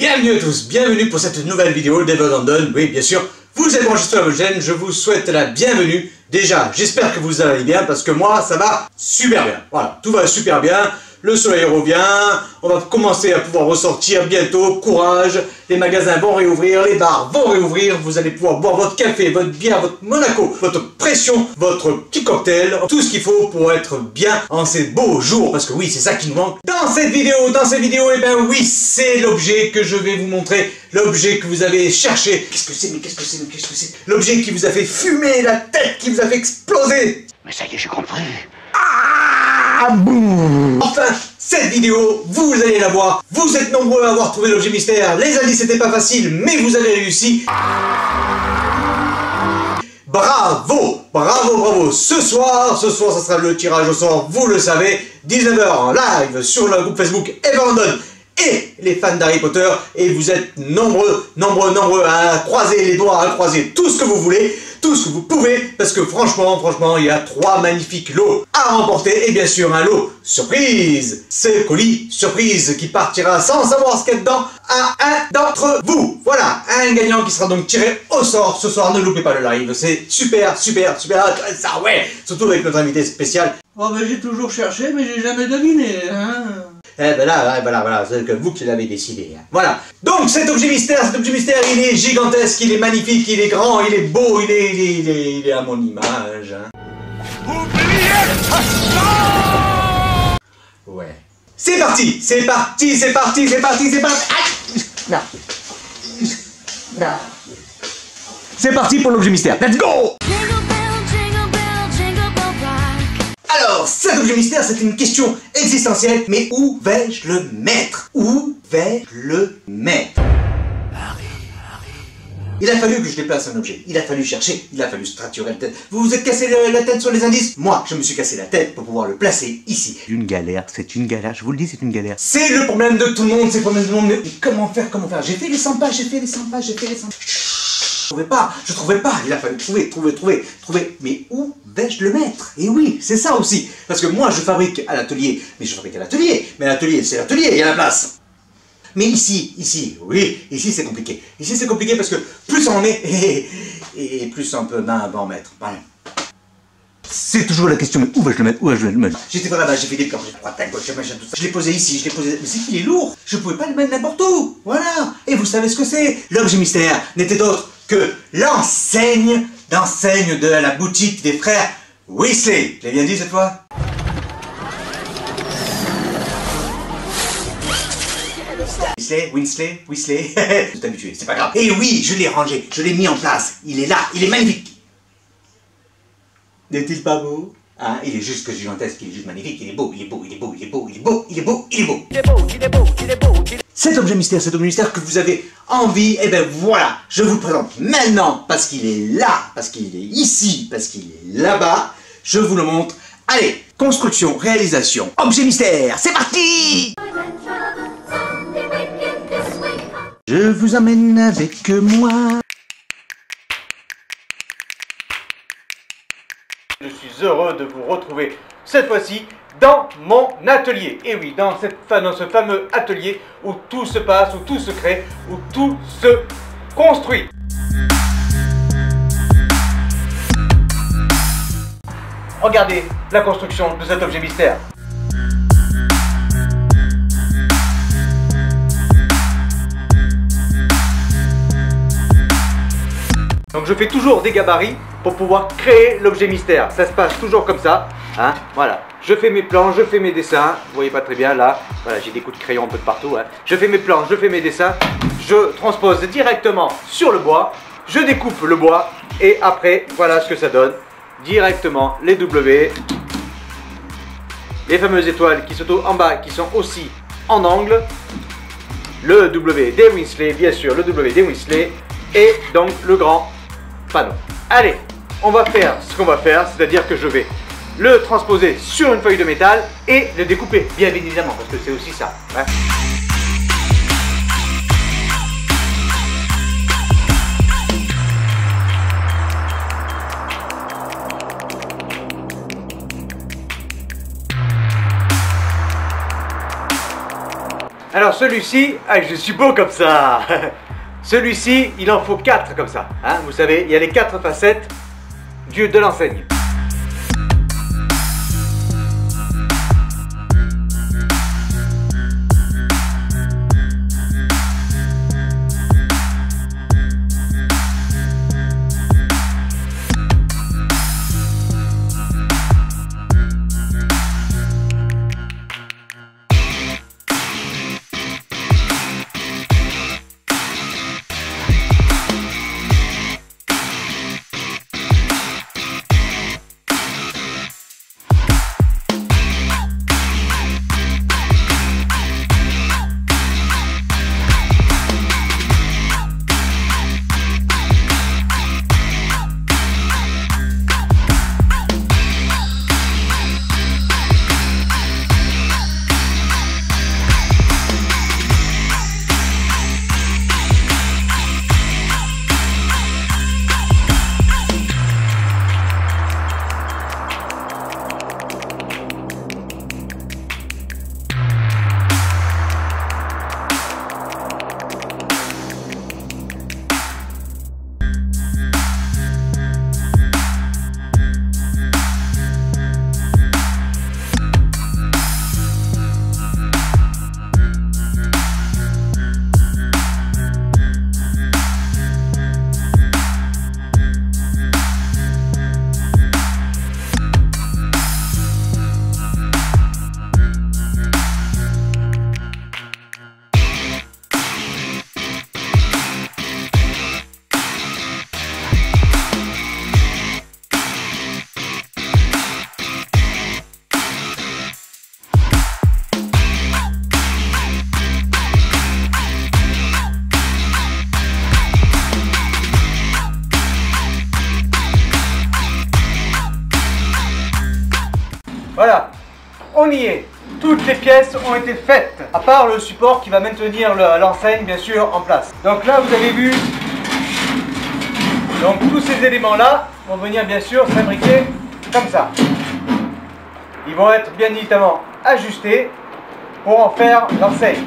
Bienvenue à tous, bienvenue pour cette nouvelle vidéo d'Ever London. Oui, bien sûr, vous êtes branchés sur la chaîne, je vous souhaite la bienvenue. Déjà, j'espère que vous allez bien, parce que moi, ça va super bien. Voilà, tout va super bien. Le soleil revient, on va commencer à pouvoir ressortir bientôt, courage, les magasins vont réouvrir, les bars vont réouvrir, vous allez pouvoir boire votre café, votre bière, votre Monaco, votre pression, votre petit cocktail, tout ce qu'il faut pour être bien en ces beaux jours, parce que oui, c'est ça qui nous manque. Dans cette vidéo, eh ben oui, c'est l'objet que je vais vous montrer, l'objet que vous avez cherché. Qu'est-ce que c'est, mais qu'est-ce que c'est, l'objet qui vous a fait fumer la tête, qui vous a fait exploser. Mais ça y est, j'ai compris. Ah, boum. Enfin, cette vidéo, vous allez la voir. Vous êtes nombreux à avoir trouvé l'objet mystère. Les indices c'était pas facile, mais vous avez réussi. Bravo, bravo, bravo. Ce soir, ça sera le tirage au sort, vous le savez. 19h en live sur le groupe Facebook Ever London et les fans d'Harry Potter. Et vous êtes nombreux à croiser les doigts, à croiser tout ce que vous voulez. Tout ce que vous pouvez, parce que franchement, il y a 3 magnifiques lots à remporter, et bien sûr un lot surprise. Ce colis surprise qui partira sans savoir ce qu'il y a dedans à un d'entre vous. Voilà, un gagnant qui sera donc tiré au sort ce soir, ne loupez pas le live, c'est super, ça ouais, surtout avec notre invité spécial. Oh ben j'ai toujours cherché, mais j'ai jamais deviné, hein. Eh ben là, voilà, c'est que vous qui l'avez décidé. Hein. Voilà. Donc cet objet mystère, il est gigantesque, il est magnifique, il est grand, il est beau, il est à mon image. Hein. Ouais. C'est parti. Aïe. Non. C'est parti pour l'objet mystère. Let's go. Alors, cet objet mystère, c'est une question existentielle, mais où vais-je le mettre? Il a fallu que je déplace un objet, il a fallu chercher, il a fallu se traturer la tête. Vous vous êtes cassé la tête sur les indices? Moi, je me suis cassé la tête pour pouvoir le placer ici. C'est une galère, je vous le dis, c'est une galère. C'est le problème de tout le monde, c'est le problème de tout le monde. Mais comment faire? J'ai fait les 100 pages, Je trouvais pas, il a fallu trouver. Mais où vais-je le mettre? Et oui, c'est ça aussi. Parce que moi, je fabrique à l'atelier. Mais l'atelier, c'est l'atelier, il y a la place. Mais ici, c'est compliqué. Ici, c'est compliqué parce que plus on en met, et plus un peu main va en mettre. Voilà. C'est toujours la question, mais où vais-je le mettre? J'étais là-bas, j'ai fait des plans, j'ai droite à gauche, machin, tout ça. Je l'ai posé ici, mais c'est qu'il est lourd. Je pouvais pas le mettre n'importe où. Voilà. Et vous savez ce que c'est? L'objet mystère n'était d'autre que l'enseigne de la boutique des frères Weasley. Je l'ai bien dit cette fois? Weasley. Vous êtes habitué, c'est pas grave. Et oui, je l'ai rangé, je l'ai mis en place. Il est là, il est magnifique. N'est-il pas beau? Hein, il est juste que gigantesque, il est juste magnifique, il est beau. Cet objet mystère que vous avez envie, et ben voilà, je vous le présente maintenant, parce qu'il est là, parce qu'il est ici, parce qu'il est là-bas, je vous le montre. Allez, construction, réalisation, objet mystère, c'est parti! Je vous emmène avec moi. Je suis heureux de vous retrouver cette fois-ci dans mon atelier. Et oui, dans ce fameux atelier où tout se passe, où tout se crée, où tout se construit. Regardez la construction de cet objet mystère. Donc je fais toujours des gabarits pour pouvoir créer l'objet mystère. Ça se passe toujours comme ça, hein, voilà. Je fais mes plans, je fais mes dessins. Vous voyez pas très bien là, voilà, j'ai des coups de crayon un peu de partout, hein. Je fais mes plans, je fais mes dessins. Je transpose directement sur le bois. Je découpe le bois et après, voilà ce que ça donne. Directement les W. Les fameuses étoiles qui sont en bas, qui sont aussi en angle. Le W des Weasley, bien sûr, le W des Weasley. Et donc le grand panneau. Allez, on va faire ce qu'on va faire, c'est-à-dire que je vais le transposer sur une feuille de métal et le découper, bien évidemment, parce que c'est aussi ça. Hein. Alors celui-ci, ah, je suis beau comme ça. Celui-ci, il en faut 4 comme ça. Hein, vous savez, il y a les 4 facettes de l'enseigne. Voilà, on y est. Toutes les pièces ont été faites, à part le support qui va maintenir l'enseigne, bien sûr, en place. Donc là, vous avez vu, donc tous ces éléments-là vont venir, bien sûr, s'imbriquer comme ça. Ils vont être bien évidemment ajustés pour en faire l'enseigne.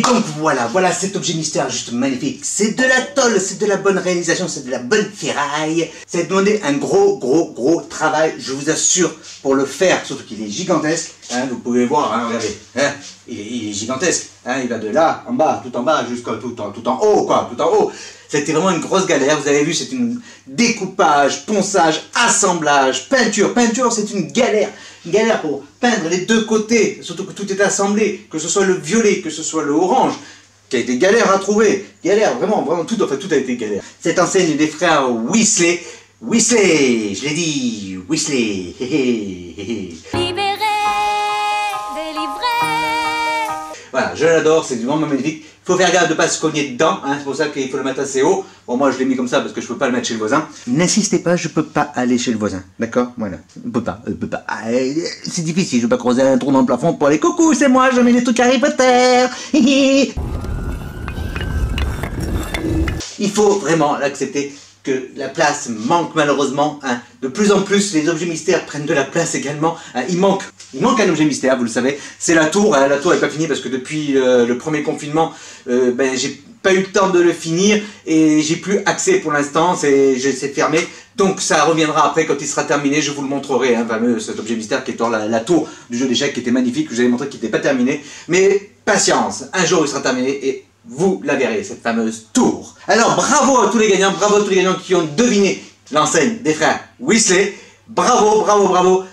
donc voilà cet objet mystère juste magnifique. C'est de la tôle, c'est de la bonne réalisation, c'est de la bonne ferraille. Ça a demandé un gros travail, je vous assure, pour le faire. Surtout qu'il est gigantesque. Hein, vous pouvez voir, hein, regardez. Hein, il est gigantesque. Hein, il va de là, en bas, tout en bas, jusqu'à tout en haut, quoi, tout en haut. C'était vraiment une grosse galère. Vous avez vu, c'est un découpage, ponçage, assemblage, peinture. Peinture, c'est une galère. Une galère pour peindre les deux côtés, surtout que tout est assemblé, que ce soit le violet, que ce soit le orange, qui a été galère à trouver. Galère, vraiment, tout a été galère. Cette enseigne des frères Weasley, je l'ai dit, Weasley, Libéré, délivré. Voilà, je l'adore, c'est vraiment magnifique. Il faut faire gaffe de ne pas se cogner dedans, hein, c'est pour ça qu'il faut le mettre assez haut. Bon, moi je l'ai mis comme ça parce que je peux pas le mettre chez le voisin. N'insistez pas, je peux pas aller chez le voisin, d'accord? Voilà, je peux pas. Ah, c'est difficile, je peux pas creuser un trou dans le plafond pour aller. Coucou, c'est moi, je mets des trucs Harry Potter. Il faut vraiment l'accepter que la place manque malheureusement. Hein. De plus en plus, les objets mystères prennent de la place également. Hein. Il manque un objet mystère, vous le savez. C'est la tour. Hein. La tour n'est pas finie parce que depuis le premier confinement, j'ai pas eu le temps de le finir et j'ai plus accès pour l'instant. C'est fermé. Donc ça reviendra après quand il sera terminé. Je vous le montrerai, hein, fameux cet objet mystère qui est dans la tour du jeu d'échecs qui était magnifique. Que je vous avais montré qu'il n'était pas terminé. Mais patience, un jour il sera terminé et vous la verrez, cette fameuse tour. Alors, bravo à tous les gagnants qui ont deviné l'enseigne des frères Weasley. Bravo.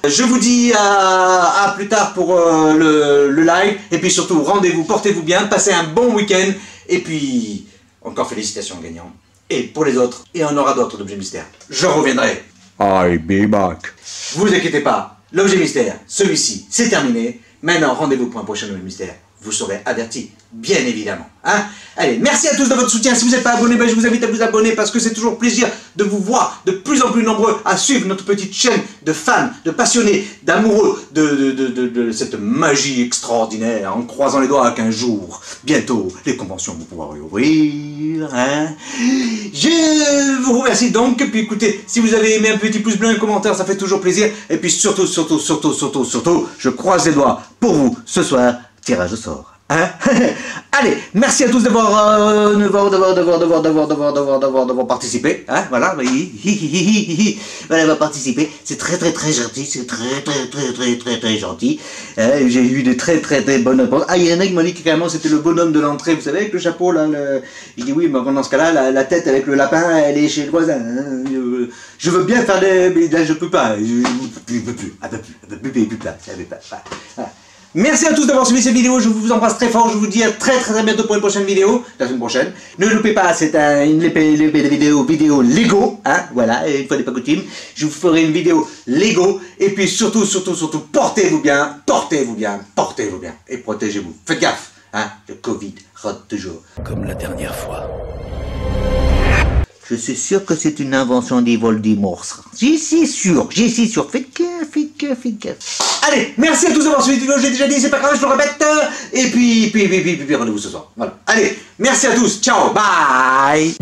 Je vous dis à plus tard pour le live. Et puis surtout, rendez-vous, portez-vous bien, passez un bon week-end. Et puis, encore félicitations aux gagnants. Et pour les autres, et on aura d'autres objets mystères. Je reviendrai. I'll be back. Vous inquiétez pas, l'objet mystère, celui-ci, c'est terminé. Maintenant, rendez-vous pour un prochain objet mystère. Vous serez avertis, bien évidemment. Hein? Allez, merci à tous de votre soutien. Si vous n'êtes pas abonné, je vous invite à vous abonner parce que c'est toujours plaisir de vous voir de plus en plus nombreux à suivre notre petite chaîne de fans, de passionnés, d'amoureux de cette magie extraordinaire en croisant les doigts qu'un jour, bientôt, les conventions vont pouvoir réouvrir. Hein? Je vous remercie donc. Et puis écoutez, si vous avez aimé, un petit pouce bleu, un commentaire, ça fait toujours plaisir. Et puis surtout, je croise les doigts pour vous ce soir. Tirage au sort. Hein? Allez, merci à tous d'avoir participé. Hein? Voilà, participer. C'est très gentil. C'est très gentil. J'ai eu des très bonnes réponses. Ah, il y en a qui m'ont dit que carrément c'était le bonhomme de l'entrée, vous savez, avec le chapeau là. Je dis oui, mais dans ce cas-là, la tête avec le lapin, elle est chez le voisin. Hein? Je veux bien faire des, mais là je peux pas. Je peux plus. Voilà. Merci à tous d'avoir suivi cette vidéo, je vous embrasse très fort, je vous dis à très bientôt pour une prochaine vidéo, la semaine prochaine. Ne loupez pas, c'est une vidéo Lego, hein, voilà, une fois n'est pas coutume. Je vous ferai une vidéo Lego, et puis surtout, portez-vous bien, et protégez-vous. Faites gaffe, hein, le Covid rôde toujours. Comme la dernière fois. Je suis sûr que c'est une invention des Voldemort. J'y suis sûr. Faites gaffe. Allez, merci à tous d'avoir suivi cette vidéo, j'ai déjà dit, c'est pas grave, je le répète. Et puis rendez-vous ce soir. Voilà. Allez, merci à tous. Ciao, bye.